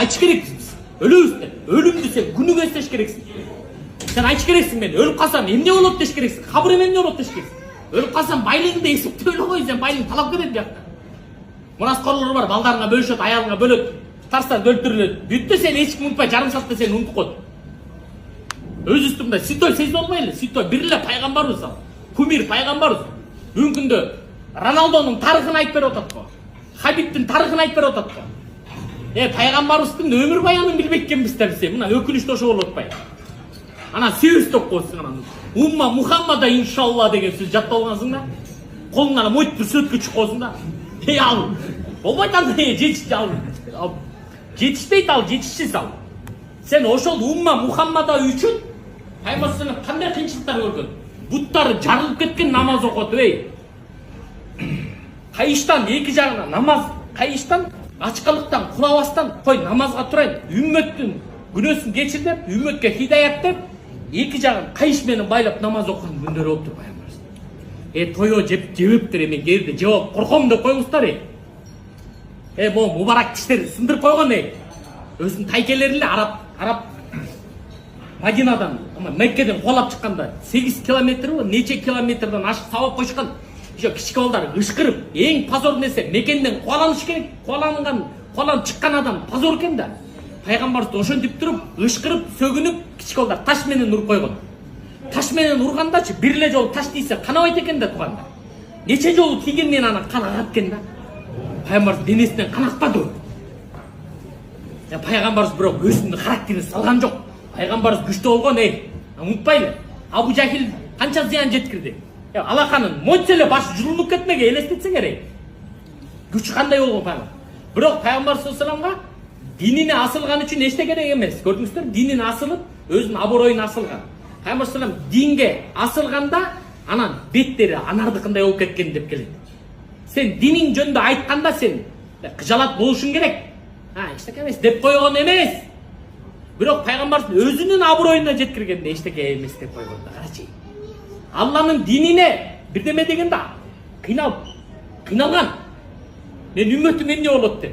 айтыш керексиң. Өлөбүз деп. Өлүмдү сен күнүгө эстеш керексиң. Sen айтыш керексиң, мен өлүп калсам эмне болот деш керексиң. Кабырым эмне болот деш керексиң. Өлүп калсам байлыгыңды эсептеп эле кой, сен байлыгың талап кетет биякта. Мураскорлор бар, балдарыңа бөлүшөт, аялыңа бөлөт, тарстан өлтүрүлөт. Бүттү сен эч ким унутпай, жарым саатта сени унутуп коет. Өз үстүмдө святой сезип албай эле, святой бир эле пайгамбарбыз ал. Кумир пайгамбарбыз. Бүгүнкү күндө Роналдонун тарыхын айтып берип атат го. Хабибтин тарыхын айтып берип атат го. Пайгамбарыбыздын өмүр баянын билбек экенбиз да биз. Мына өкүнүчтүү ошо болуп атпайбы? Ана сөз топ коесуң анан. Умма Мухаммада иншалла деген сөз жаттап алгансың да. Колуңан мойтуп туруп сөткө чыгып коесуң да. Ал. Болбойт ал жетишти ал. Жетишпейт ал, жетишсиз ал. Сен ошол умма Мухаммада үчүн Пайгамбарыбыз кандай кыйынчылыктар көргөн? Буттары жарылып кеткен намаз окотуп кайыштан эки жагына намаз, кайыштан ачкалыктан кулабастан кой намазга турайын. Үммөттүн күнөөсүн кечир деп, үммөткө хидаят деп, эки жагын кайыш менен байлап намаз окуган күндөр болуптур Пайгамбарыбыз. Тойо жебептир эми кээде жеп корком деп коюңуздар. Могу мубарак тиштерин сындырып койгон өзүнүн тайкелерин эле арап Мадинадан, Меккеден кубалап чыкканда 8 километр нече километрден ашык сабап койушкан. Ошо кичике балдар ышкырып, эң позор нерсе Меккеден кубаланыш керек. Кубаланып чыккан адам позор экен да. Пайгамбарыбыз ошентип туруп, ышкырып, сөгүнүп, кичике балдар таш менен уруп койгон. Таш менен ургандачы бир эле жолу таш тийсе канабайт экен да тууганда. Нече жолу тийген менен анан кан агат экен да. Пайгамбарыбыз денесинен кан акпады. Пайгамбарыбыз бирок өзүнүн характерин салган жок. Пайгамбарыбыз күчтүү болгон, унутпайлы. Абу Жахил канча зыян жеткирди. Алаканын мойытса эле башы жулунуп кетмеге элестетсе керек. Күч кандай болгон пайгамбар. Бирок Пайгамбар саллаллаху динине асылган үчүн эчте керек эмес. Көрдүңүздөр, динине асылып, өзүнүн аборойуна асылган. Пайгамбар саллаллаху динге асылганда анан беттери анардыкындай болуп кеткен деп келет. Сен диниң жөнүндө айтканда сен кыжалат болушуң керек. Эчтеке эмес деп койгон эмес. Бирок Пайгамбарыбыз өзүнүн аборойуна жеткиргенде эчтеке эмес деп койгон да. Карачы. Алланын динине бирдеме дегенде кыйналган. Мен үммөтүм эмне болот деп.